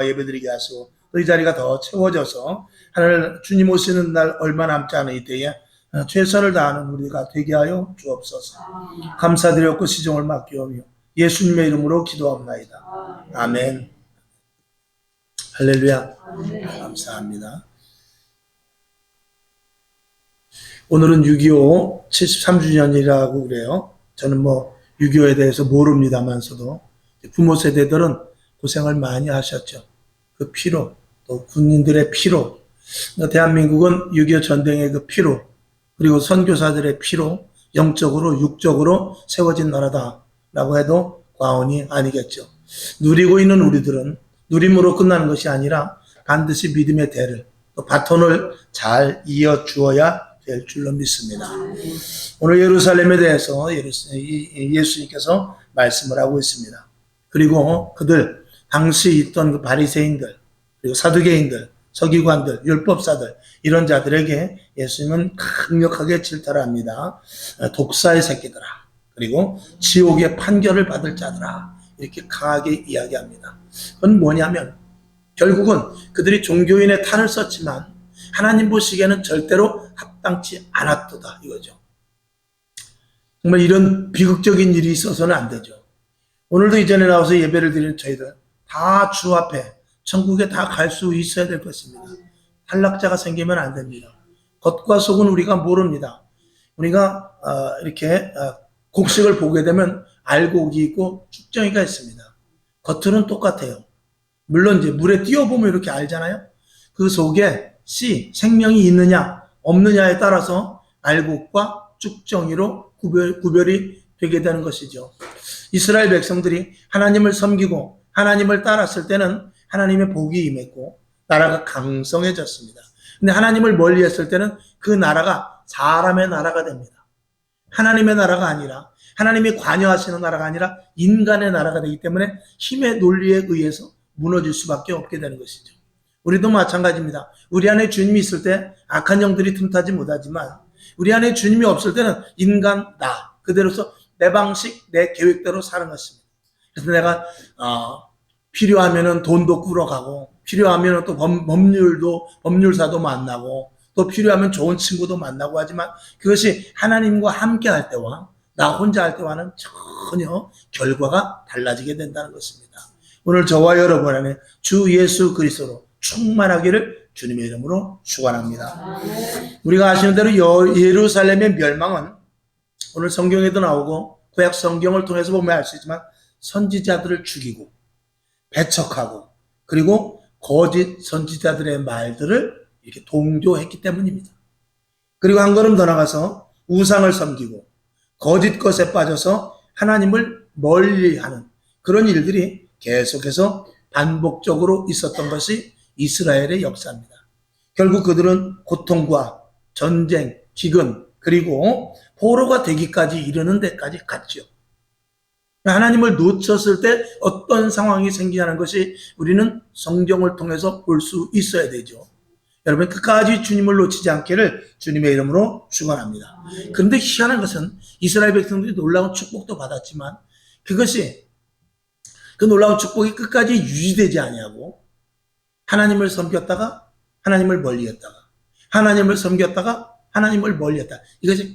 예배드리게 하시고 또 이 자리가 더 채워져서 하늘 주님 오시는 날 얼마 남지 않은 이때에 최선을 다하는 우리가 되게 하여 주옵소서. 감사드렸고 시종을 맡기오며 예수님의 이름으로 기도합나이다. 아멘. 할렐루야. 감사합니다. 오늘은 6.25 73주년이라고 그래요. 저는 6.25에 대해서 모릅니다만서도 부모 세대들은 고생을 많이 하셨죠. 그 피로, 또 군인들의 피로, 대한민국은 6.25 전쟁의 그 피로, 그리고 선교사들의 피로 영적으로 육적으로 세워진 나라다라고 해도 과언이 아니겠죠. 누리고 있는 우리들은 누림으로 끝나는 것이 아니라 반드시 믿음의 대를, 또 바톤을 잘 이어주어야 될 줄로 믿습니다. 오늘 예루살렘에 대해서 예수님께서 말씀을 하고 있습니다. 그리고 그들 당시 있던 그 바리새인들, 그리고 사두개인들, 서기관들, 율법사들 이런 자들에게 예수님은 강력하게 질타를 합니다. 독사의 새끼들아, 그리고 지옥의 판결을 받을 자들아, 이렇게 강하게 이야기합니다. 그건 뭐냐면 결국은 그들이 종교인의 탈을 썼지만 하나님 보시기에는 절대로 합당치 않았도다 이거죠. 정말 이런 비극적인 일이 있어서는 안 되죠. 오늘도 이전에 나와서 예배를 드리는 저희들 다 주 앞에 천국에 다 갈 수 있어야 될 것입니다. 탈락자가 생기면 안 됩니다. 겉과 속은 우리가 모릅니다. 우리가 이렇게 곡식을 보게 되면 알곡이 있고 쭉정이가 있습니다. 겉은 똑같아요. 물론 이제 물에 띄워보면 이렇게 알잖아요. 그 속에 씨, 생명이 있느냐 없느냐에 따라서 알곡과 쭉정이로 구별이 되게 되는 것이죠. 이스라엘 백성들이 하나님을 섬기고 하나님을 따랐을 때는 하나님의 복이 임했고 나라가 강성해졌습니다. 근데 하나님을 멀리했을 때는 그 나라가 사람의 나라가 됩니다. 하나님의 나라가 아니라, 하나님이 관여하시는 나라가 아니라 인간의 나라가 되기 때문에 힘의 논리에 의해서 무너질 수밖에 없게 되는 것이죠. 우리도 마찬가지입니다. 우리 안에 주님이 있을 때 악한 영들이 틈타지 못하지만 우리 안에 주님이 없을 때는 인간 나 그대로서 내 방식 내 계획대로 사는 것입니다. 그래서 내가 필요하면은 돈도 꾸러가고 필요하면은 또 법률사도 만나고 또 필요하면 좋은 친구도 만나고 하지만 그것이 하나님과 함께 할 때와 나 혼자 할 때와는 전혀 결과가 달라지게 된다는 것입니다. 오늘 저와 여러분 안에 주 예수 그리스도로 충만하기를 주님의 이름으로 축원합니다. 우리가 아시는 대로 예루살렘의 멸망은 오늘 성경에도 나오고 구약 성경을 통해서 보면 알 수 있지만 선지자들을 죽이고 배척하고 그리고 거짓 선지자들의 말들을 이렇게 동조했기 때문입니다. 그리고 한 걸음 더 나가서 우상을 섬기고 거짓 것에 빠져서 하나님을 멀리하는 그런 일들이 계속해서 반복적으로 있었던 것이 이스라엘의 역사입니다. 결국 그들은 고통과 전쟁, 기근 그리고 포로가 되기까지 이르는 데까지 갔죠. 하나님을 놓쳤을 때 어떤 상황이 생기냐는 것이 우리는 성경을 통해서 볼 수 있어야 되죠. 여러분 끝까지 주님을 놓치지 않기를 주님의 이름으로 축원합니다. 그런데 희한한 것은 이스라엘 백성들이 놀라운 축복도 받았지만 그것이 그 놀라운 축복이 끝까지 유지되지 아니하고 하나님을 섬겼다가 하나님을 멀리했다가 하나님을 섬겼다가 하나님을 멀리했다. 이것이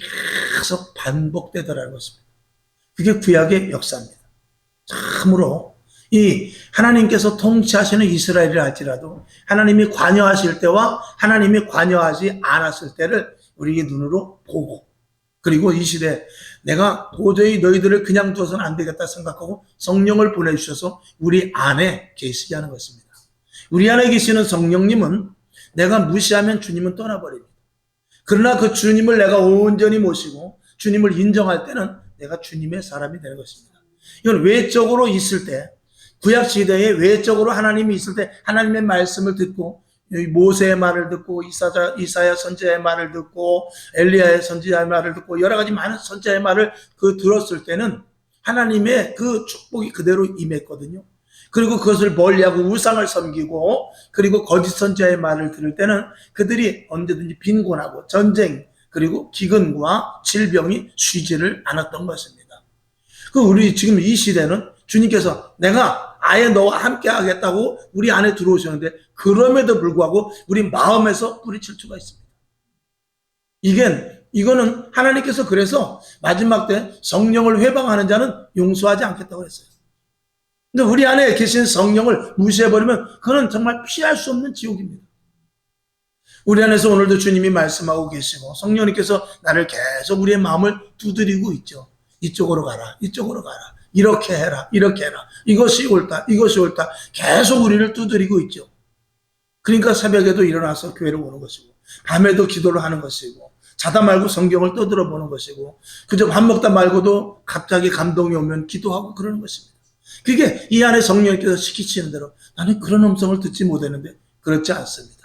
계속 반복되더라는 것입니다. 그게 구약의 역사입니다. 참으로 이 하나님께서 통치하시는 이스라엘이라 할지라도 하나님이 관여하실 때와 하나님이 관여하지 않았을 때를 우리의 눈으로 보고 그리고 이 시대에 내가 도저히 너희들을 그냥 둬서는 안 되겠다 생각하고 성령을 보내주셔서 우리 안에 계시게 하는 것입니다. 우리 안에 계시는 성령님은 내가 무시하면 주님은 떠나버립니다. 그러나 그 주님을 내가 온전히 모시고 주님을 인정할 때는 내가 주님의 사람이 되는 것입니다. 이건 외적으로 있을 때 구약시대에 외적으로 하나님이 있을 때 하나님의 말씀을 듣고 모세의 말을 듣고 이사야 선지자의 말을 듣고 엘리야의 선지자의 말을 듣고 여러 가지 많은 선지자의 말을 들었을 때는 하나님의 그 축복이 그대로 임했거든요. 그리고 그것을 멀리하고 우상을 섬기고 그리고 거짓 선지자의 말을 들을 때는 그들이 언제든지 빈곤하고 전쟁 그리고 기근과 질병이 쉬지를 않았던 것입니다. 우리 지금 이 시대는 주님께서 내가 아예 너와 함께 하겠다고 우리 안에 들어오시는데 그럼에도 불구하고 우리 마음에서 뿌리칠 수가 있습니다. 이거는 하나님께서 그래서 마지막 때 성령을 회방하는 자는 용서하지 않겠다고 했어요. 근데 우리 안에 계신 성령을 무시해버리면 그건 정말 피할 수 없는 지옥입니다. 우리 안에서 오늘도 주님이 말씀하고 계시고 성령님께서 나를 계속 우리의 마음을 두드리고 있죠. 이쪽으로 가라, 이쪽으로 가라, 이렇게 해라, 이렇게 해라, 이것이 옳다, 이것이 옳다, 계속 우리를 두드리고 있죠. 그러니까 새벽에도 일어나서 교회를 오는 것이고 밤에도 기도를 하는 것이고 자다 말고 성경을 떠들어 보는 것이고 그저 밥 먹다 말고도 갑자기 감동이 오면 기도하고 그러는 것입니다. 그게 이 안에 성령님께서 시키시는 대로 나는 그런 음성을 듣지 못했는데 그렇지 않습니다.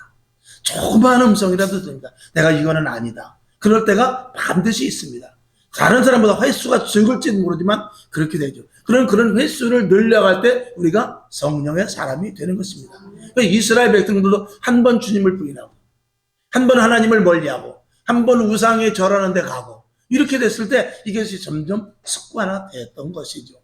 조그마한 음성이라도 듭니다. 내가 이거는 아니다. 그럴 때가 반드시 있습니다. 다른 사람보다 횟수가 적을지는 모르지만 그렇게 되죠. 그런 횟수를 늘려갈 때 우리가 성령의 사람이 되는 것입니다. 그러니까 이스라엘 백성들도 한 번 주님을 부인하고 한 번 하나님을 멀리하고 한 번 우상에 절하는 데 가고 이렇게 됐을 때 이것이 점점 습관화됐던 것이죠.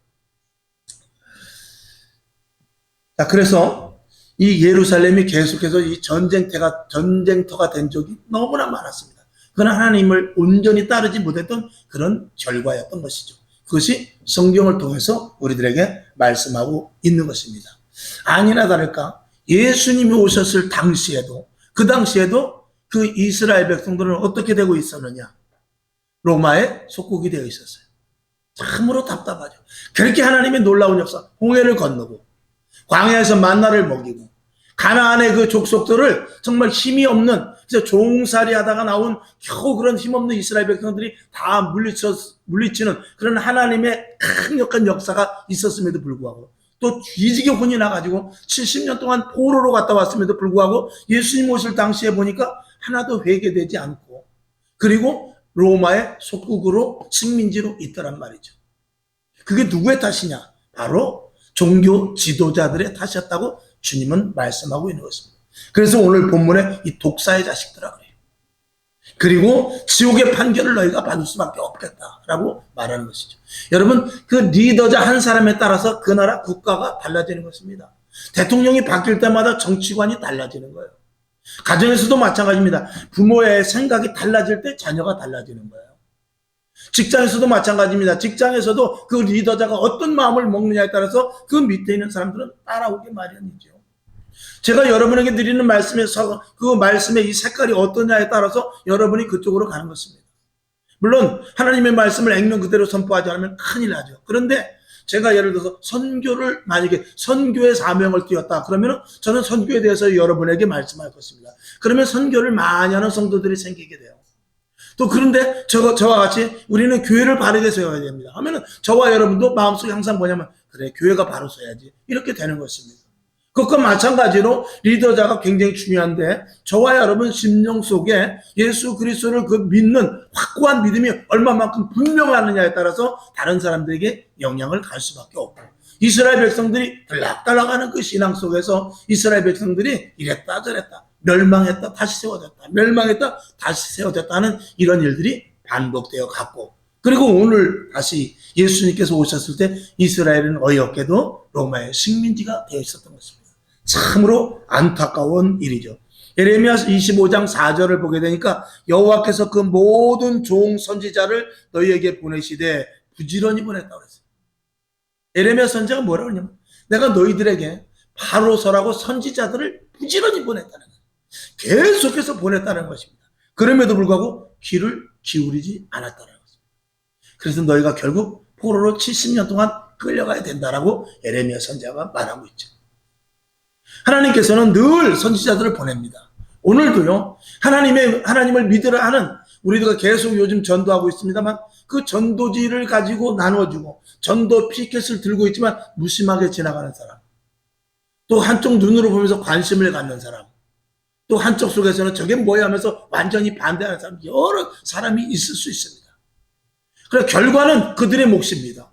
자, 그래서 이 예루살렘이 계속해서 이 전쟁터가 된 적이 너무나 많았습니다. 그건 하나님을 온전히 따르지 못했던 그런 결과였던 것이죠. 그것이 성경을 통해서 우리들에게 말씀하고 있는 것입니다. 아니나 다를까 예수님이 오셨을 당시에도 그 이스라엘 백성들은 어떻게 되고 있었느냐? 로마의 속국이 되어 있었어요. 참으로 답답하죠. 그렇게 하나님의 놀라운 역사, 홍해를 건너고 광야에서 만나를 먹이고 가나안의 그 족속들을 정말 힘이 없는 그래서 종살이 하다가 나온 겨우 그런 힘없는 이스라엘 백성들이 다 물리치는 그런 하나님의 강력한 역사가 있었음에도 불구하고 또 뒤지게 혼이 나가지고 70년 동안 포로로 갔다 왔음에도 불구하고 예수님 오실 당시에 보니까 하나도 회개되지 않고 그리고 로마의 속국으로 식민지로 있더란 말이죠. 그게 누구의 탓이냐? 바로 종교 지도자들의 탓이었다고 주님은 말씀하고 있는 것입니다. 그래서 오늘 본문에 이 독사의 자식들아 그래요. 그리고 지옥의 판결을 너희가 받을 수밖에 없겠다라고 말하는 것이죠. 여러분 그 리더자 한 사람에 따라서 그 나라 국가가 달라지는 것입니다. 대통령이 바뀔 때마다 정치관이 달라지는 거예요. 가정에서도 마찬가지입니다. 부모의 생각이 달라질 때 자녀가 달라지는 거예요. 직장에서도 마찬가지입니다. 직장에서도 그 리더자가 어떤 마음을 먹느냐에 따라서 그 밑에 있는 사람들은 따라오기 마련이죠. 제가 여러분에게 드리는 말씀에서 그 말씀의 이 색깔이 어떠냐에 따라서 여러분이 그쪽으로 가는 것입니다. 물론 하나님의 말씀을 액면 그대로 선포하지 않으면 큰일 나죠. 그런데 제가 예를 들어서 선교를 만약에 선교의 사명을 띄웠다 그러면 저는 선교에 대해서 여러분에게 말씀할 것입니다. 그러면 선교를 많이 하는 성도들이 생기게 돼요. 또 그런데 저와 같이 우리는 교회를 바르게 세워야 됩니다. 하면은 저와 여러분도 마음속에 항상 뭐냐면 그래 교회가 바로 서야지 이렇게 되는 것입니다. 그것과 마찬가지로 리더자가 굉장히 중요한데 저와 여러분 심령 속에 예수 그리스도를 그 믿는 확고한 믿음이 얼마만큼 분명하느냐에 따라서 다른 사람들에게 영향을 갈 수밖에 없고 이스라엘 백성들이 들락달락하는 그 신앙 속에서 이스라엘 백성들이 이랬다 저랬다 멸망했다 다시 세워졌다 멸망했다 다시 세워졌다는 이런 일들이 반복되어 갔고 그리고 오늘 다시 예수님께서 오셨을 때 이스라엘은 어이없게도 로마의 식민지가 되어 있었던 것입니다. 참으로 안타까운 일이죠. 예레미야 25장 4절을 보게 되니까 여호와께서 그 모든 종 선지자를 너희에게 보내시되 부지런히 보냈다고 그랬어요. 예레미야 선지자가 뭐라고 그러냐면 내가 너희들에게 바로서라고 선지자들을 부지런히 보냈다는 거예요. 계속해서 보냈다는 것입니다. 그럼에도 불구하고 귀를 기울이지 않았다는 것입니다. 그래서 너희가 결국 포로로 70년 동안 끌려가야 된다라고 예레미야 선지자가 말하고 있죠. 하나님께서는 늘 선지자들을 보냅니다. 오늘도요, 하나님을 믿으라 하는 우리가 계속 요즘 전도하고 있습니다만 그 전도지를 가지고 나눠주고 전도 피켓을 들고 있지만 무심하게 지나가는 사람, 또 한쪽 눈으로 보면서 관심을 갖는 사람, 또 한쪽 속에서는 저게 뭐야 하면서 완전히 반대하는 사람, 여러 사람이 있을 수 있습니다. 그래서 결과는 그들의 몫입니다.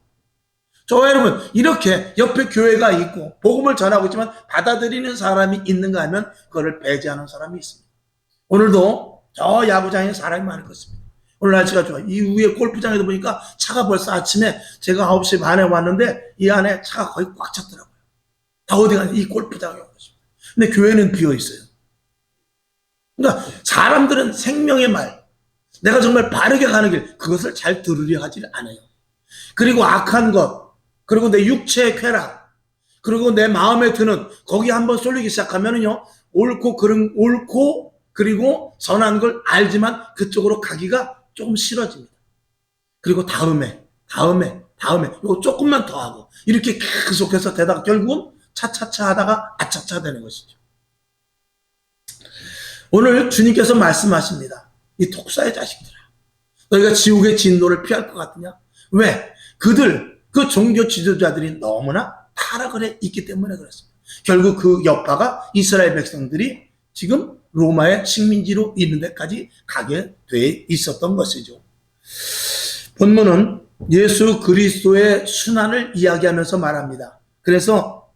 저와 여러분 이렇게 옆에 교회가 있고 복음을 전하고 있지만 받아들이는 사람이 있는가 하면 그거를 배제하는 사람이 있습니다. 오늘도 저 야구장에 사람이 많을 것입니다. 오늘 날씨가 좋아요. 이 위에 골프장에도 보니까 차가 벌써 아침에 제가 9시 반에 왔는데 이 안에 차가 거의 꽉 찼더라고요. 다 어디 가냐? 이 골프장에 온 것입니다. 근데 교회는 비어 있어요. 그러니까 사람들은 생명의 말, 내가 정말 바르게 가는 길, 그것을 잘 들으려 하지 않아요. 그리고 악한 것, 그리고 내 육체의 쾌락, 그리고 내 마음에 드는 거기 한번 쏠리기 시작하면은요, 옳고 그리고 선한 걸 알지만 그쪽으로 가기가 조금 싫어집니다. 그리고 다음에 이거 조금만 더 하고 이렇게 계속해서 되다가 결국은 차차차 하다가 아차차 되는 것이죠. 오늘 주님께서 말씀하십니다. 이 독사의 자식들아, 너희가 지옥의 진노를 피할 것 같으냐? 왜? 그 종교 지도자들이 너무나 타락을 해 있기 때문에 그렇습니다. 결국 그 여파가 이스라엘 백성들이 지금 로마의 식민지로 있는 데까지 가게 돼 있었던 것이죠. 본문은 예수 그리스도의 순환을 이야기하면서 말합니다. 그래서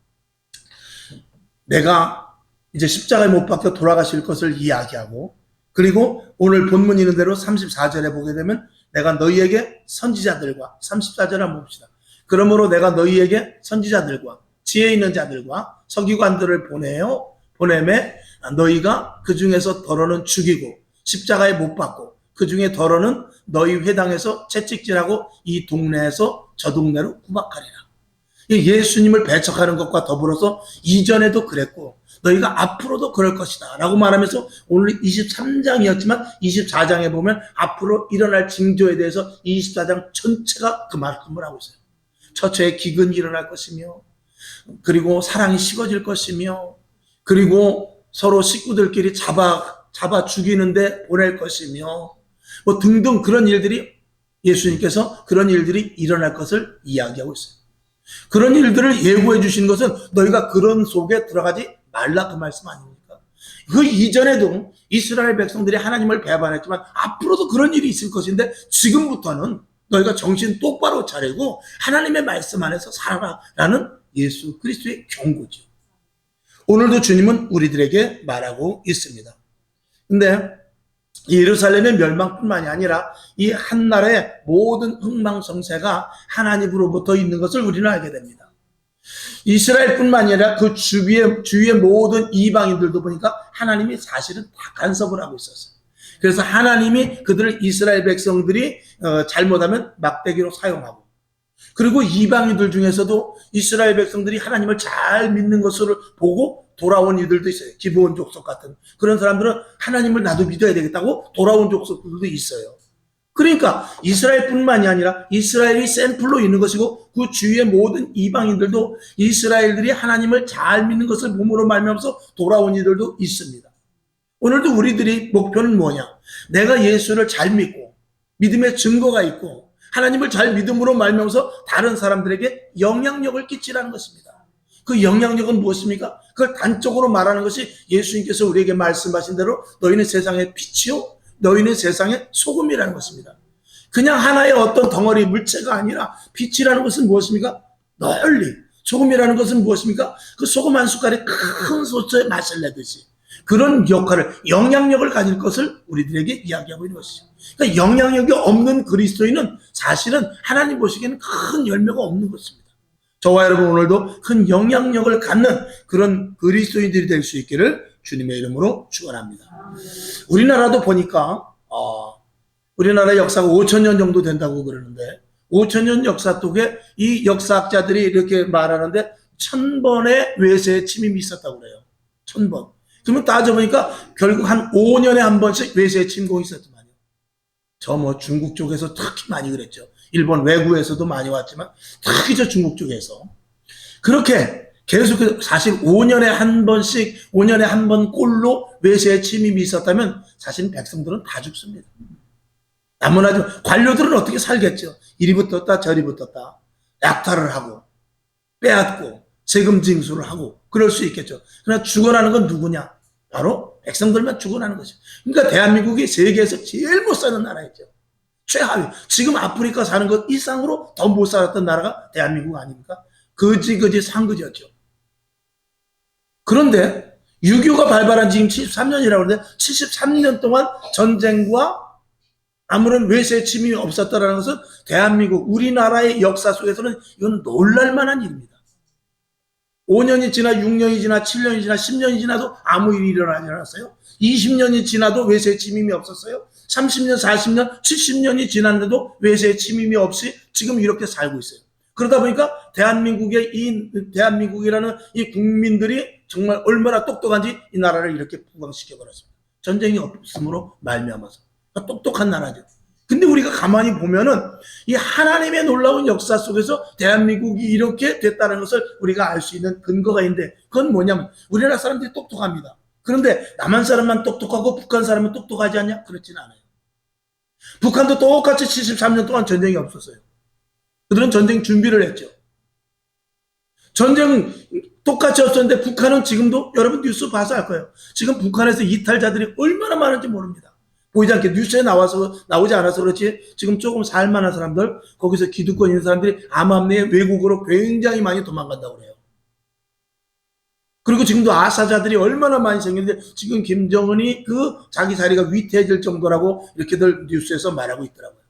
내가 이제 십자가에 못 박혀 돌아가실 것을 이야기하고, 그리고 오늘 본문 있는 대로 34절에 보게 되면 내가 너희에게 선지자들과, 34절 한번 봅시다. 그러므로 내가 너희에게 선지자들과 지혜 있는 자들과 서기관들을 보내매 너희가 그 중에서 더러는 죽이고 십자가에 못 박고 그 중에 더러는 너희 회당에서 채찍질하고 이 동네에서 저 동네로 구박하리라. 예수님을 배척하는 것과 더불어서 이전에도 그랬고 너희가 앞으로도 그럴 것이다 라고 말하면서 오늘 23장이었지만 24장에 보면 앞으로 일어날 징조에 대해서 24장 전체가 그 말씀을 하고 있어요. 처처에 기근이 일어날 것이며, 그리고 사랑이 식어질 것이며, 그리고 서로 식구들끼리 잡아 죽이는데 보낼 것이며, 뭐 등등 그런 일들이, 예수님께서 그런 일들이 일어날 것을 이야기하고 있어요. 그런 일들을 예고해 주신 것은 너희가 그런 속에 들어가지 말라, 그 말씀 아닙니까? 그 이전에도 이스라엘 백성들이 하나님을 배반했지만 앞으로도 그런 일이 있을 것인데 지금부터는 너희가 정신 똑바로 차리고 하나님의 말씀 안에서 살아라라는 예수 그리스도의 경고죠. 오늘도 주님은 우리들에게 말하고 있습니다. 근데 예루살렘의 멸망뿐만이 아니라 이 한나라의 모든 흥망성쇠가 하나님으로부터 있는 것을 우리는 알게 됩니다. 이스라엘뿐만 아니라 그 주위의 모든 이방인들도 보니까 하나님이 사실은 다 간섭을 하고 있었어요. 그래서 하나님이 그들을 이스라엘 백성들이 잘못하면 막대기로 사용하고, 그리고 이방인들 중에서도 이스라엘 백성들이 하나님을 잘 믿는 것을 보고 돌아온 이들도 있어요. 기브온 족속 같은 그런 사람들은 하나님을 나도 믿어야 되겠다고 돌아온 족속들도 있어요. 그러니까 이스라엘뿐만이 아니라 이스라엘이 샘플로 있는 것이고 그 주위의 모든 이방인들도 이스라엘들이 하나님을 잘 믿는 것을 몸으로 말미암아서 돌아온 이들도 있습니다. 오늘도 우리들이 목표는 뭐냐? 내가 예수를 잘 믿고 믿음의 증거가 있고 하나님을 잘 믿음으로 말미암아서 다른 사람들에게 영향력을 끼치라는 것입니다. 그 영향력은 무엇입니까? 그걸 단적으로 말하는 것이 예수님께서 우리에게 말씀하신 대로 너희는 세상의 빛이요 너희는 세상의 소금이라는 것입니다. 그냥 하나의 어떤 덩어리 물체가 아니라 빛이라는 것은 무엇입니까? 널리. 소금이라는 것은 무엇입니까? 그 소금 한 숟갈에 큰 소스에 맛을 내듯이 그런 역할을, 영향력을 가질 것을 우리들에게 이야기하고 있는 것이죠. 그러니까 영향력이 없는 그리스도인은 사실은 하나님 보시기에는 큰 열매가 없는 것입니다. 저와 여러분 오늘도 큰 영향력을 갖는 그런 그리스도인들이 될 수 있기를 주님의 이름으로 축원합니다. 우리나라도 보니까 우리나라 역사가 5,000년 정도 된다고 그러는데 5,000년 역사 속에 이 역사학자들이 이렇게 말하는데 1000번의 외세의 침입이 있었다고 그래요. 1000번. 그러면 따져보니까 결국 한 5년에 한 번씩 외세의 침공이 있었더만요. 저 중국 쪽에서 특히 많이 그랬죠. 일본 외구에서도 많이 왔지만 특히 저 중국 쪽에서 그렇게 계속 사실 5년에 한 번씩 5년에 한 번 꼴로 외세의 침입이 있었다면 사실 백성들은 다 죽습니다. 나무나 관료들은 어떻게 살겠죠? 이리 붙었다 저리 붙었다 약탈을 하고 빼앗고 세금 징수를 하고 그럴 수 있겠죠. 그러나 죽어나는 건 누구냐? 바로 백성들만 죽어나는 것이죠. 그러니까 대한민국이 세계에서 제일 못 사는 나라였죠. 최하위. 지금 아프리카 사는 것 이상으로 더 못 살았던 나라가 대한민국 아닙니까? 거지 상거지였죠. 그런데 6.25가 발발한 지금 73년이라고 하는데 73년 동안 전쟁과 아무런 외세 침입이 없었다는 것은 대한민국, 우리나라의 역사 속에서는 이건 놀랄만한 일입니다. 5년이 지나 6년이 지나 7년이 지나 10년이 지나도 아무 일이 일어나지 않았어요. 20년이 지나도 외세의 침임이 없었어요. 30년, 40년, 70년이 지났는데도 외세의 침임이 없이 지금 이렇게 살고 있어요. 그러다 보니까 대한민국이라는 이 국민들이 정말 얼마나 똑똑한지 이 나라를 이렇게 부강시켜버렸습니다. 전쟁이 없음으로 말미암아서. 똑똑한 나라죠. 근데 우리가 가만히 보면은 이 하나님의 놀라운 역사 속에서 대한민국이 이렇게 됐다는 것을 우리가 알 수 있는 근거가 있는데, 그건 뭐냐면 우리나라 사람들이 똑똑합니다. 그런데 남한 사람만 똑똑하고 북한 사람은 똑똑하지 않냐? 그렇지는 않아요. 북한도 똑같이 73년 동안 전쟁이 없었어요. 그들은 전쟁 준비를 했죠. 전쟁 똑같이 없었는데 북한은 지금도, 여러분 뉴스 봐서 알 거예요. 지금 북한에서 이탈자들이 얼마나 많은지 모릅니다. 보이지 않게 뉴스에 나오지 않아서 그렇지, 지금 조금 살만한 사람들, 거기서 기득권 있는 사람들이 암암리에 외국으로 굉장히 많이 도망간다고 그래요. 그리고 지금도 아사자들이 얼마나 많이 생겼는데, 지금 김정은이 그 자기 자리가 위태해질 정도라고 이렇게들 뉴스에서 말하고 있더라고요.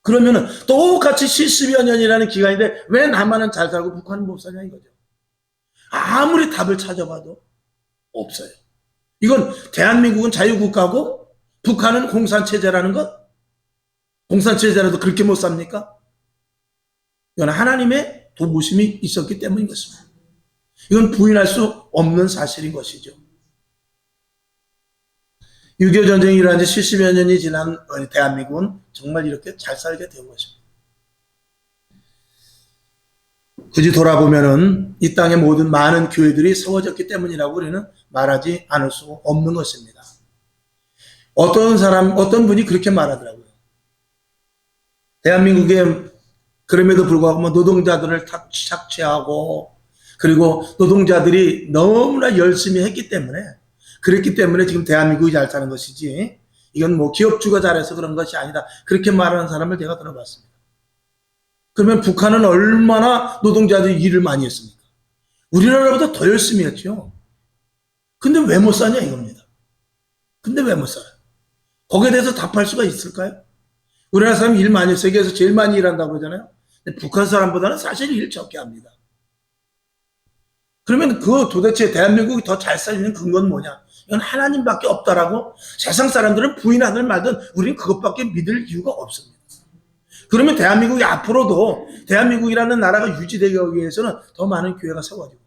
그러면은 똑같이 70여 년이라는 기간인데 왜 남한은 잘 살고 북한은 못 사냐 이거죠. 아무리 답을 찾아봐도 없어요. 이건 대한민국은 자유국가고 북한은 공산체제라는 것? 공산체제라도 그렇게 못 삽니까? 이건 하나님의 도우심이 있었기 때문인 것입니다. 이건 부인할 수 없는 사실인 것이죠. 6.25 전쟁이 일어난 지 70여 년이 지난 대한민국은 정말 이렇게 잘 살게 된 것입니다. 굳이 돌아보면은 이 땅의 모든 많은 교회들이 세워졌기 때문이라고 우리는 말하지 않을 수 없는 것입니다. 어떤 분이 그렇게 말하더라고요. 대한민국에 그럼에도 불구하고 노동자들을 착취하고, 그리고 노동자들이 너무나 열심히 했기 때문에, 그랬기 때문에 지금 대한민국이 잘 사는 것이지, 이건 뭐 기업주가 잘해서 그런 것이 아니다. 그렇게 말하는 사람을 제가 들어봤습니다. 그러면 북한은 얼마나 노동자들이 일을 많이 했습니까? 우리나라보다 더 열심히 했죠. 근데 왜 못 사냐 이겁니다. 근데 왜 못 살아요? 거기에 대해서 답할 수가 있을까요? 우리나라 사람이 일 많이 해서 세계에서 제일 많이 일한다고 그러잖아요. 근데 북한 사람보다는 사실 일 적게 합니다. 그러면 그 도대체 대한민국이 더 잘 살리는 근거는 뭐냐? 이건 하나님밖에 없다라고 세상 사람들은 부인하든 말든 우리는 그것밖에 믿을 이유가 없습니다. 그러면 대한민국이 앞으로도 대한민국이라는 나라가 유지되기 위해서는 더 많은 교회가 세워지고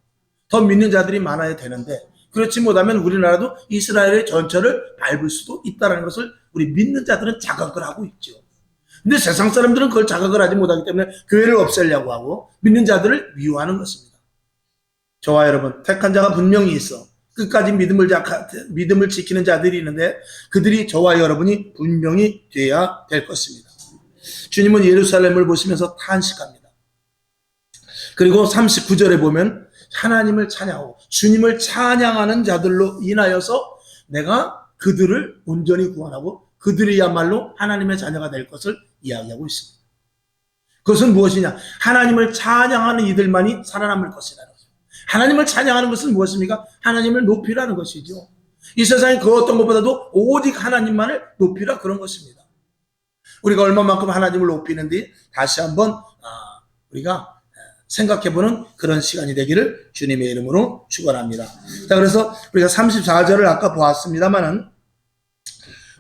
더 믿는 자들이 많아야 되는데, 그렇지 못하면 우리나라도 이스라엘의 전철을 밟을 수도 있다는 것을 우리 믿는 자들은 자각을 하고 있죠. 근데 세상 사람들은 그걸 자각을 하지 못하기 때문에 교회를 없애려고 하고 믿는 자들을 미워하는 것입니다. 저와 여러분, 택한 자가 분명히 있어. 끝까지 믿음을 지키는 자들이 있는데 그들이 저와 여러분이 분명히 돼야 될 것입니다. 주님은 예루살렘을 보시면서 탄식합니다. 그리고 39절에 보면 하나님을 찬양하고 주님을 찬양하는 자들로 인하여서 내가 그들을 온전히 구원하고 그들이야말로 하나님의 자녀가 될 것을 이야기하고 있습니다. 그것은 무엇이냐? 하나님을 찬양하는 이들만이 살아남을 것이라는 거죠. 하나님을 찬양하는 것은 무엇입니까? 하나님을 높이라는 것이죠. 이 세상에 그 어떤 것보다도 오직 하나님만을 높이라, 그런 것입니다. 우리가 얼마만큼 하나님을 높이는지 다시 한번 우리가 생각해보는 그런 시간이 되기를 주님의 이름으로 축원합니다. 자, 그래서 우리가 34절을 아까 보았습니다만은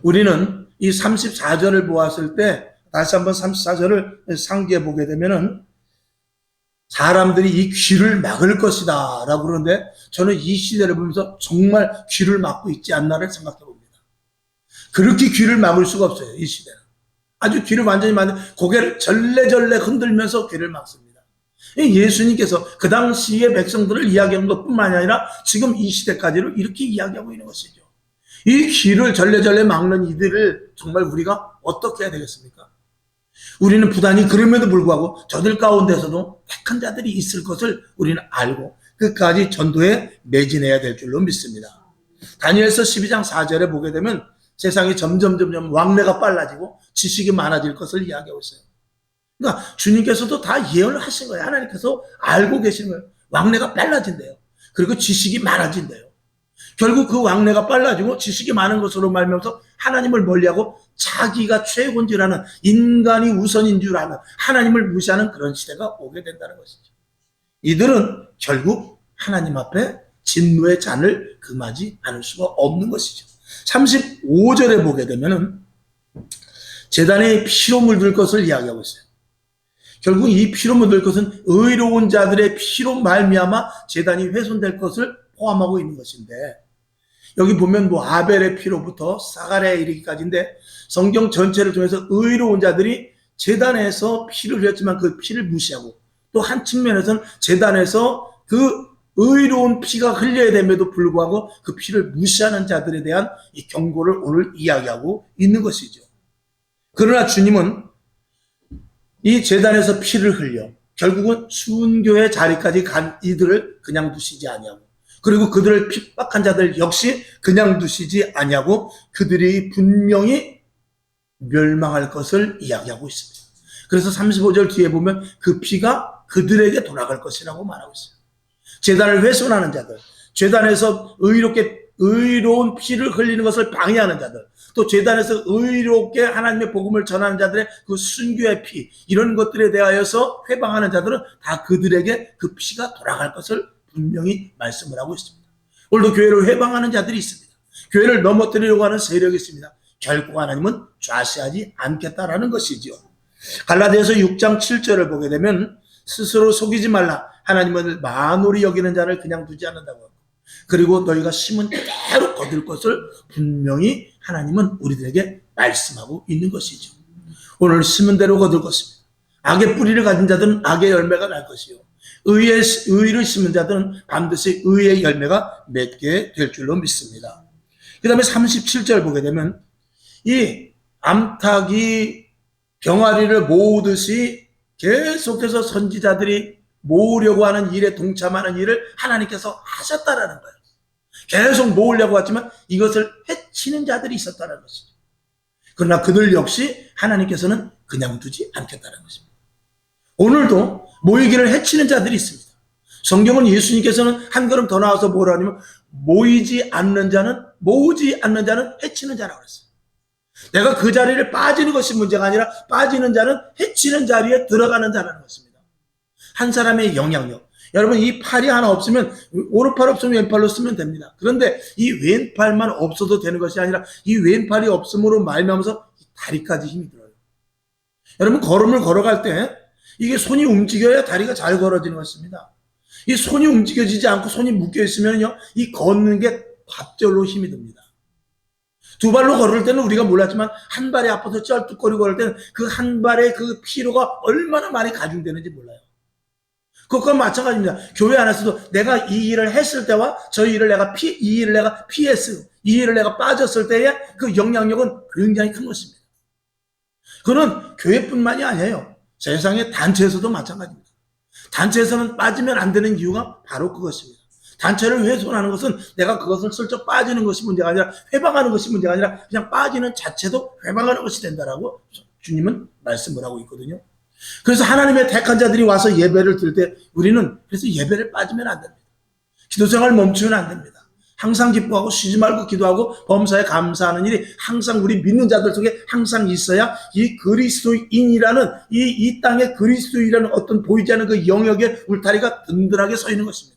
우리는 이 34절을 보았을 때 다시 한번 34절을 상기해 보게 되면은 사람들이 이 귀를 막을 것이다 라고 그러는데, 저는 이 시대를 보면서 정말 귀를 막고 있지 않나를 생각해 봅니다. 그렇게 귀를 막을 수가 없어요. 이 시대는 아주 귀를 완전히 고개를 절레절레 흔들면서 귀를 막습니다. 예수님께서 그 당시의 백성들을 이야기하는 것뿐만 아니라 지금 이 시대까지도 이렇게 이야기하고 있는 것이죠. 이 귀를 절레절레 막는 이들을 정말 우리가 어떻게 해야 되겠습니까? 우리는 부단히 그럼에도 불구하고 저들 가운데서도 택한 자들이 있을 것을 우리는 알고 끝까지 전도에 매진해야 될 줄로 믿습니다. 다니엘서 12장 4절에 보게 되면 세상이 점점 왕래가 빨라지고 지식이 많아질 것을 이야기하고 있어요. 그러니까 주님께서도 다 예언을 하신 거예요. 하나님께서 알고 계신 거예요. 왕래가 빨라진대요. 그리고 지식이 많아진대요. 결국 그 왕래가 빨라지고 지식이 많은 것으로 말미암아서 하나님을 멀리하고 자기가 최고인 줄 아는, 인간이 우선인 줄 아는, 하나님을 무시하는 그런 시대가 오게 된다는 것이죠. 이들은 결국 하나님 앞에 진노의 잔을 금하지 않을 수가 없는 것이죠. 35절에 보게 되면은 제단에 피로 물들 것을 이야기하고 있어요. 결국 이 피로 물들 것은 의로운 자들의 피로 말미암아 제단이 훼손될 것을 포함하고 있는 것인데, 여기 보면 뭐 아벨의 피로부터 사갈에 이르기까지인데, 성경 전체를 통해서 의로운 자들이 제단에서 피를 흘렸지만 그 피를 무시하고, 또 한 측면에서는 제단에서 그 의로운 피가 흘려야 됨에도 불구하고 그 피를 무시하는 자들에 대한 이 경고를 오늘 이야기하고 있는 것이죠. 그러나 주님은 이 제단에서 피를 흘려 결국은 순교의 자리까지 간 이들을 그냥 두시지 아니하고, 그리고 그들을 핍박한 자들 역시 그냥 두시지 아니하고 그들이 분명히 멸망할 것을 이야기하고 있습니다. 그래서 35절 뒤에 보면 그 피가 그들에게 돌아갈 것이라고 말하고 있어요. 제단을 훼손하는 자들, 제단에서 의로운 피를 흘리는 것을 방해하는 자들, 또 제단에서 의롭게 하나님의 복음을 전하는 자들의 그 순교의 피, 이런 것들에 대하여서 회방하는 자들은 다 그들에게 그 피가 돌아갈 것을 분명히 말씀을 하고 있습니다. 오늘도 교회를 회방하는 자들이 있습니다. 교회를 넘어뜨리려고 하는 세력이 있습니다. 결국 하나님은 좌시하지 않겠다라는 것이지요. 갈라디아서 6장 7절을 보게 되면 스스로 속이지 말라. 하나님은 만홀히 여기는 자를 그냥 두지 않는다고 하고, 그리고 너희가 심은 그대로 거둘 것을 분명히 하나님은 우리들에게 말씀하고 있는 것이죠. 오늘 심은 대로 거둘 것입니다. 악의 뿌리를 가진 자들은 악의 열매가 날 것이요, 의를 심은 자들은 반드시 의의 열매가 맺게 될 줄로 믿습니다. 그 다음에 37절 보게 되면 이 암탉이 병아리를 모으듯이 계속해서 선지자들이 모으려고 하는 일에 동참하는 일을 하나님께서 하셨다라는 거예요. 계속 모으려고 했지만 이것을 해치는 자들이 있었다는 것이죠. 그러나 그들 역시 하나님께서는 그냥 두지 않겠다는 것입니다. 오늘도 모이기를 해치는 자들이 있습니다. 성경은 예수님께서는 한 걸음 더 나와서 뭐라 하냐면 모으지 않는 자는 해치는 자라고 그랬어요. 내가 그 자리를 빠지는 것이 문제가 아니라 빠지는 자는 해치는 자리에 들어가는 자라는 것입니다. 한 사람의 영향력. 여러분, 이 팔이 하나 없으면 오른팔 없으면 왼팔로 쓰면 됩니다. 그런데 이 왼팔만 없어도 되는 것이 아니라 이 왼팔이 없음으로 말미암아서 다리까지 힘이 들어요. 여러분, 걸음을 걸어갈 때 이게 손이 움직여야 다리가 잘 걸어지는 것입니다. 이 손이 움직여지지 않고 손이 묶여 있으면요, 이 걷는 게 갑절로 힘이 듭니다. 두 발로 걸을 때는 우리가 몰랐지만 한 발이 아파서 쩔뚝거리고 걸을 때는 그 한 발의 그 피로가 얼마나 많이 가중되는지 몰라요. 그것과 마찬가지입니다. 교회 안에서도 내가 이 일을 했을 때와 저 일을 이 일을 내가 피했을, 이 일을 내가 빠졌을 때의 그 영향력은 굉장히 큰 것입니다. 그건 교회뿐만이 아니에요. 세상의 단체에서도 마찬가지입니다. 단체에서는 빠지면 안 되는 이유가 바로 그것입니다. 단체를 훼손하는 것은 내가 그것을 슬쩍 빠지는 것이 문제가 아니라 회방하는 것이 문제가 아니라 그냥 빠지는 자체도 회방하는 것이 된다라고 주님은 말씀을 하고 있거든요. 그래서 하나님의 택한 자들이 와서 예배를 드릴 때 우리는 그래서 예배를 빠지면 안 됩니다. 기도 생활 멈추면 안 됩니다. 항상 기뻐하고 쉬지 말고 기도하고 범사에 감사하는 일이 항상 우리 믿는 자들 속에 항상 있어야 이 그리스도인이라는 이 땅의 그리스도인이라는 어떤 보이지 않는 그 영역의 울타리가 든든하게 서 있는 것입니다.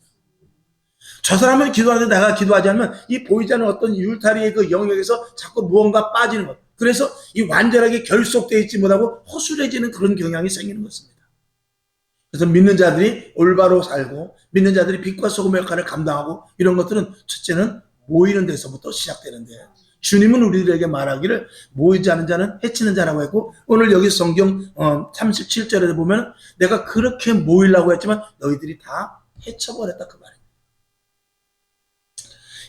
저 사람은 기도하는데 내가 기도하지 않으면 이 보이지 않는 어떤 울타리의 그 영역에서 자꾸 무언가 빠지는 것. 그래서 이 완전하게 결속되어 있지 못하고 허술해지는 그런 경향이 생기는 것입니다. 그래서 믿는 자들이 올바로 살고 믿는 자들이 빛과 소금의 역할을 감당하고 이런 것들은 첫째는 모이는 데서부터 시작되는데, 주님은 우리들에게 말하기를 모이지 않는 자는 해치는 자라고 했고, 오늘 여기 성경 37절에 보면 내가 그렇게 모이려고 했지만 너희들이 다 해쳐버렸다 그 말이에요.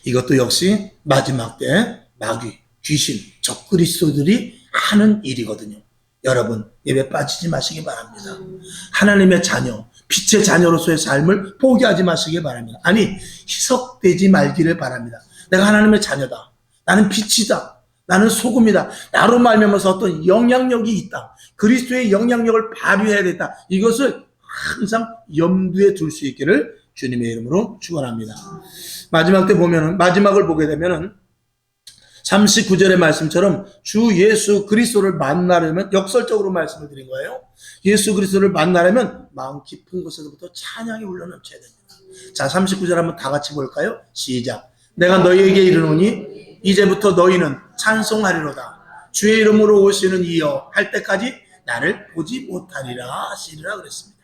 이것도 역시 마지막 때 마귀, 귀신, 적그리스도들이 하는 일이거든요. 여러분, 예배 빠지지 마시기 바랍니다. 하나님의 자녀, 빛의 자녀로서의 삶을 포기하지 마시기 바랍니다. 아니, 희석되지 말기를 바랍니다. 내가 하나님의 자녀다. 나는 빛이다. 나는 소금이다. 나로 말미암아서 어떤 영향력이 있다. 그리스도의 영향력을 발휘해야 된다. 이것을 항상 염두에 둘 수 있기를 주님의 이름으로 축원합니다. 마지막을 보게 되면은 39절의 말씀처럼 주 예수 그리스도를 만나려면, 역설적으로 말씀을 드린 거예요. 예수 그리스도를 만나려면 마음 깊은 곳에서부터 찬양이 흘러넘쳐야 됩니다. 자, 39절 한번 다 같이 볼까요? 시작. 내가 너희에게 이르노니 이제부터 너희는 찬송하리로다. 주의 이름으로 오시는 이여 할 때까지 나를 보지 못하리라 하시리라 그랬습니다.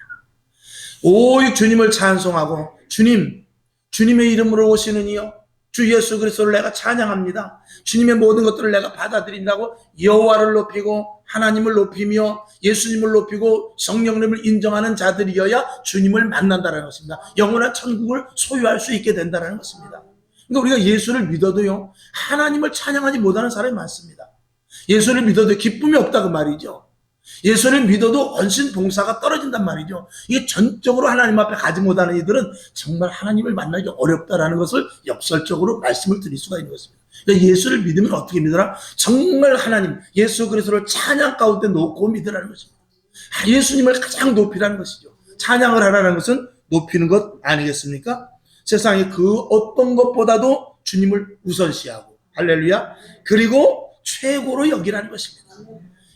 오직 주님을 찬송하고, 주님의 이름으로 오시는 이여, 주 예수 그리스도를 내가 찬양합니다. 주님의 모든 것들을 내가 받아들인다고 여호와를 높이고 하나님을 높이며 예수님을 높이고 성령님을 인정하는 자들이어야 주님을 만난다는 것입니다. 영원한 천국을 소유할 수 있게 된다는 것입니다. 그러니까 우리가 예수를 믿어도요, 하나님을 찬양하지 못하는 사람이 많습니다. 예수를 믿어도 기쁨이 없다 그 말이죠. 예수를 믿어도 헌신 봉사가 떨어진단 말이죠. 이게 전적으로 하나님 앞에 가지 못하는 이들은 정말 하나님을 만나기 어렵다라는 것을 역설적으로 말씀을 드릴 수가 있는 것입니다. 그러니까 예수를 믿으면 어떻게 믿으라? 정말 하나님, 예수 그리스도를 찬양 가운데 놓고 믿으라는 것입니다. 예수님을 가장 높이라는 것이죠. 찬양을 하라는 것은 높이는 것 아니겠습니까? 세상에 그 어떤 것보다도 주님을 우선시하고, 할렐루야, 그리고 최고로 여기라는 것입니다.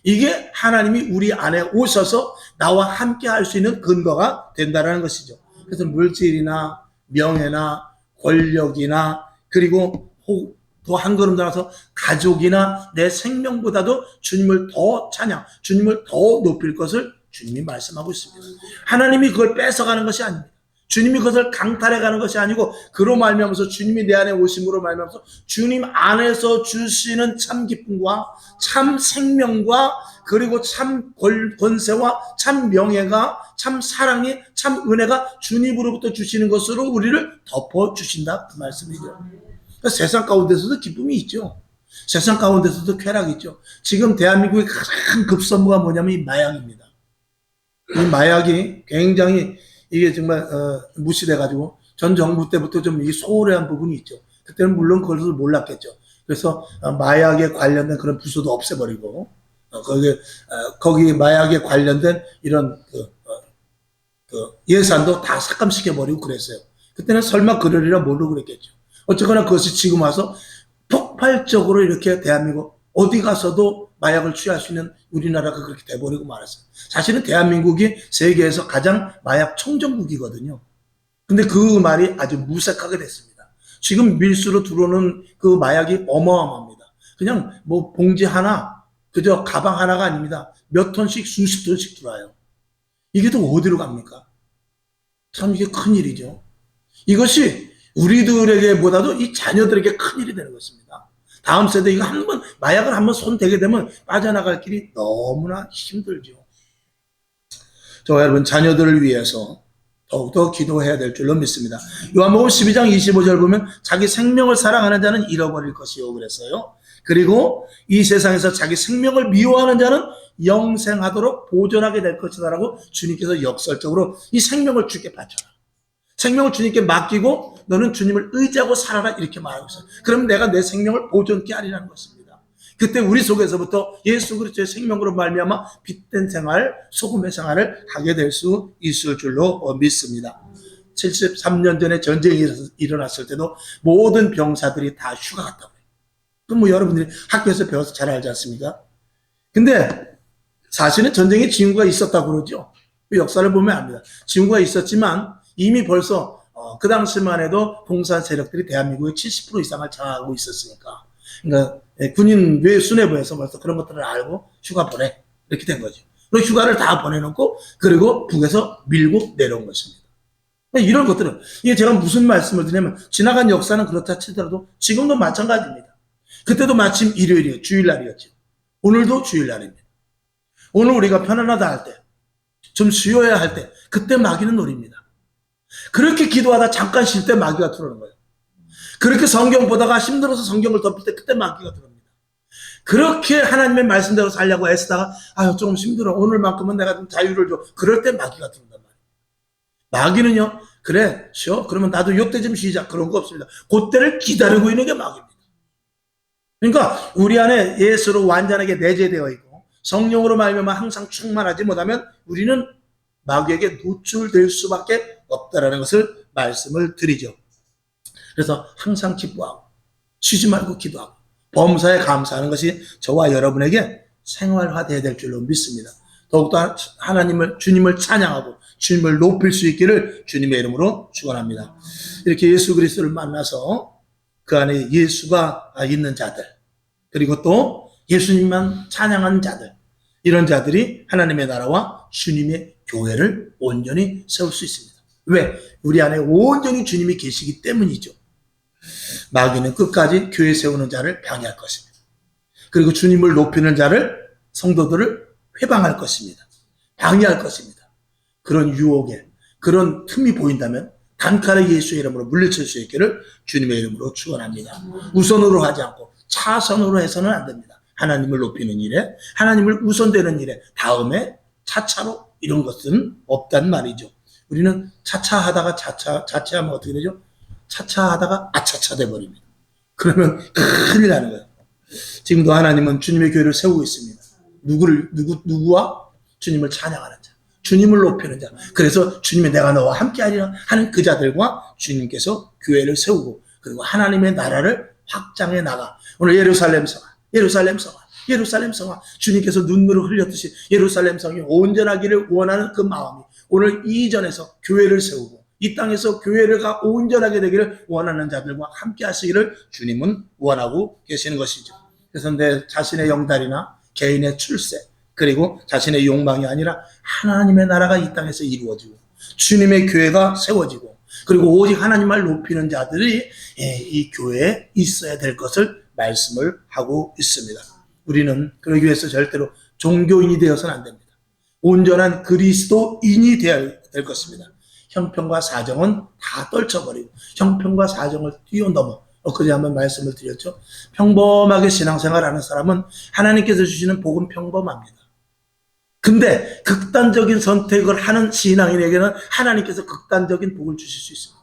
이게 하나님이 우리 안에 오셔서 나와 함께 할 수 있는 근거가 된다는 것이죠. 그래서 물질이나 명예나 권력이나, 그리고 더 한 걸음 더 나가서 가족이나 내 생명보다도 주님을 더 찬양, 주님을 더 높일 것을 주님이 말씀하고 있습니다. 하나님이 그걸 뺏어가는 것이 아닙니다. 주님이 그것을 강탈해가는 것이 아니고, 그로 말미암아서 주님이 내 안에 오심으로 말미암아서 주님 안에서 주시는 참 기쁨과 참 생명과, 그리고 참 권세와 참 명예가, 참 사랑이, 참 은혜가 주님으로부터 주시는 것으로 우리를 덮어주신다 그 말씀이죠. 그러니까 세상 가운데서도 기쁨이 있죠. 세상 가운데서도 쾌락이 있죠. 지금 대한민국의 가장 급선무가 뭐냐면 이 마약입니다. 이 마약이 굉장히 이게 정말 무시돼가지고 전 정부 때부터 좀 이게 소홀한 부분이 있죠. 그때는 물론 그것을 몰랐겠죠. 그래서 마약에 관련된 그런 부서도 없애버리고, 거기 마약에 관련된 이런 예산도 다 삭감시켜버리고 그랬어요. 그때는 설마 그러리라 모르고 그랬겠죠. 어쨌거나 그것이 지금 와서 폭발적으로 이렇게 대한민국 어디 가서도 마약을 취할 수 있는 우리나라가 그렇게 돼버리고 말았어요. 사실은 대한민국이 세계에서 가장 마약 청정국이거든요. 근데 그 말이 아주 무색하게 됐습니다. 지금 밀수로 들어오는 그 마약이 어마어마합니다. 그냥 뭐 봉지 하나, 그저 가방 하나가 아닙니다. 몇 톤씩, 수십 톤씩 들어와요. 이게 또 어디로 갑니까? 참 이게 큰일이죠. 이것이 우리들에게보다도 이 자녀들에게 큰일이 되는 것입니다. 다음 세대 이거 한번 마약을 한번 손 대게 되면 빠져나갈 길이 너무나 힘들죠. 저 여러분, 자녀들을 위해서 더욱더 기도해야 될 줄로 믿습니다. 요한복음 12장 25절 보면 자기 생명을 사랑하는 자는 잃어버릴 것이요 그랬어요. 그리고 이 세상에서 자기 생명을 미워하는 자는 영생하도록 보존하게 될 것이다라고 주님께서 역설적으로 이 생명을 주께 바쳐라, 생명을 주님께 맡기고 너는 주님을 의지하고 살아라, 이렇게 말하고 있어요. 그럼 내가 내 생명을 보존케 하리라는 것입니다. 그때 우리 속에서부터 예수 그리스도의 생명으로 말미암아 빛된 생활, 소금의 생활을 하게 될 수 있을 줄로 믿습니다. 73년 전에 전쟁이 일어났을 때도 모든 병사들이 다 휴가 갔다고 해요. 그럼 뭐 여러분들이 학교에서 배워서 잘 알지 않습니까? 근데 사실은 전쟁에 징후가 있었다고 그러죠. 그 역사를 보면 압니다. 징후가 있었지만 이미 벌써 그 당시만 해도 공산 세력들이 대한민국의 70% 이상을 장악하고 있었으니까, 그러니까 군인 외 수뇌부에서 벌써 그런 것들을 알고 휴가 보내, 이렇게 된 거죠. 그리고 휴가를 다 보내놓고 그리고 북에서 밀고 내려온 것입니다. 이런 것들은, 이게 제가 무슨 말씀을 드리냐면, 지나간 역사는 그렇다 치더라도 지금도 마찬가지입니다. 그때도 마침 일요일이에요. 주일날이었죠. 오늘도 주일날입니다. 오늘 우리가 편안하다 할 때, 좀 쉬어야 할 때, 그때 마귀는 노립니다. 그렇게 기도하다 잠깐 쉴 때 마귀가 들어오는 거예요. 그렇게 성경 보다가 힘들어서 성경을 덮을 때 그때 마귀가 들어옵니다. 그렇게 하나님의 말씀대로 살려고 애쓰다가 아유 조금 힘들어, 오늘만큼은 내가 좀 자유를 줘, 그럴 때 마귀가 들어온단 말이에요. 마귀는요, 그래 쉬어? 그러면 나도 요때 좀 쉬자, 그런 거 없습니다. 그때를 기다리고 있는 게 마귀입니다. 그러니까 우리 안에 예수로 완전하게 내재되어 있고 성령으로 말미암아 항상 충만하지 못하면 우리는 마귀에게 노출될 수밖에 없다라는 것을 말씀을 드리죠. 그래서 항상 기뻐하고 쉬지 말고 기도하고 범사에 감사하는 것이 저와 여러분에게 생활화되어야 될 줄로 믿습니다. 더욱더 주님을 찬양하고 주님을 높일 수 있기를 주님의 이름으로 축원합니다. 이렇게 예수 그리스도를 만나서 그 안에 예수가 있는 자들, 그리고 또 예수님만 찬양하는 자들, 이런 자들이 하나님의 나라와 주님의 교회를 온전히 세울 수 있습니다. 왜? 우리 안에 온전히 주님이 계시기 때문이죠. 마귀는 끝까지 교회 세우는 자를 방해할 것입니다. 그리고 주님을 높이는 자를, 성도들을 회방할 것입니다. 방해할 것입니다. 그런 유혹에, 그런 틈이 보인다면 단칼에 예수의 이름으로 물리칠 수 있기를 주님의 이름으로 축원합니다. 우선으로 하지 않고 차선으로 해서는 안 됩니다. 하나님을 높이는 일에, 하나님을 우선되는 일에 다음에 차차로 이런 것은 없단 말이죠. 우리는 차차하다가 자차하면 어떻게 되죠? 차차하다가 아차차 돼버립니다. 그러면 큰일 나는 거예요. 지금도 하나님은 주님의 교회를 세우고 있습니다. 누구와? 주님을 찬양하는 자, 주님을 높이는 자. 그래서 주님의 내가 너와 함께하리라 하는 그 자들과 주님께서 교회를 세우고, 그리고 하나님의 나라를 확장해 나가. 오늘 예루살렘 성화, 예루살렘 성화, 예루살렘 성화, 주님께서 눈물을 흘렸듯이 예루살렘 성이 온전하기를 원하는 그 마음이 오늘 이전에서 교회를 세우고 이 땅에서 교회가 온전하게 되기를 원하는 자들과 함께 하시기를 주님은 원하고 계시는 것이죠. 그래서 내 자신의 영달이나 개인의 출세, 그리고 자신의 욕망이 아니라 하나님의 나라가 이 땅에서 이루어지고 주님의 교회가 세워지고, 그리고 오직 하나님을 높이는 자들이 이 교회에 있어야 될 것을 말씀을 하고 있습니다. 우리는 그러기 위해서 절대로 종교인이 되어서는 안 됩니다. 온전한 그리스도인이 되어야 될 것입니다. 형편과 사정은 다 떨쳐버리고 형편과 사정을 뛰어넘어, 엊그제 한번 말씀을 드렸죠. 평범하게 신앙생활하는 사람은 하나님께서 주시는 복은 평범합니다. 근데 극단적인 선택을 하는 신앙인에게는 하나님께서 극단적인 복을 주실 수 있습니다.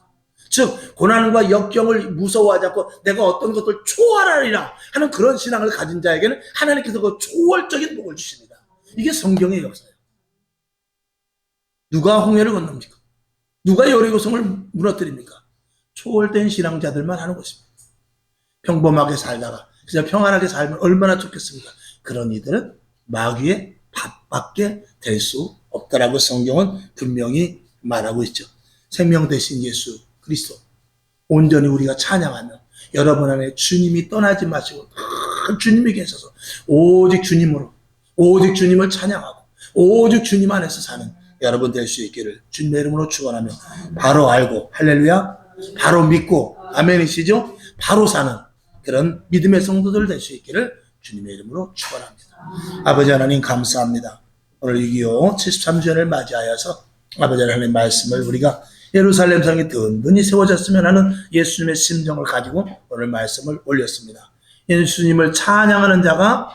즉 고난과 역경을 무서워하지 않고 내가 어떤 것을 초월하리라 하는 그런 신앙을 가진 자에게는 하나님께서 그 초월적인 복을 주십니다. 이게 성경의 역사예요. 누가 홍해를 건넙니까? 누가 여리고성을 무너뜨립니까? 초월된 신앙자들만 하는 것입니다. 평범하게 살다가 그냥 평안하게 살면 얼마나 좋겠습니까? 그런 이들은 마귀의 밥밖에 될 수 없다라고 성경은 분명히 말하고 있죠. 생명 대신 예수 그리스도 온전히 우리가 찬양하며 여러분 안에 주님이 떠나지 마시고 주님이 계셔서 오직 주님으로, 오직 주님을 찬양하고 오직 주님 안에서 사는 여러분 될 수 있기를 주님의 이름으로 축원하며, 바로 알고 할렐루야, 바로 믿고 아멘이시죠? 바로 사는 그런 믿음의 성도들 될 수 있기를 주님의 이름으로 축원합니다. 아버지 하나님 감사합니다. 오늘 6.25 73주년을 맞이하여서 아버지 하나님의 말씀을 우리가 예루살렘 성이 든든히 세워졌으면 하는 예수님의 심정을 가지고 오늘 말씀을 올렸습니다. 예수님을 찬양하는 자가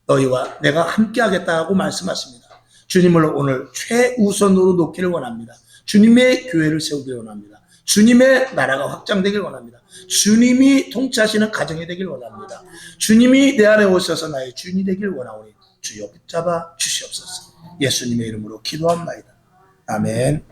너희와 내가 함께하겠다고 말씀하십니다. 주님을 오늘 최우선으로 놓기를 원합니다. 주님의 교회를 세우기를 원합니다. 주님의 나라가 확장되길 원합니다. 주님이 통치하시는 가정이 되길 원합니다. 주님이 내 안에 오셔서 나의 주인이 되길 원하오니 주여 붙잡아 주시옵소서. 예수님의 이름으로 기도합니다. 아멘.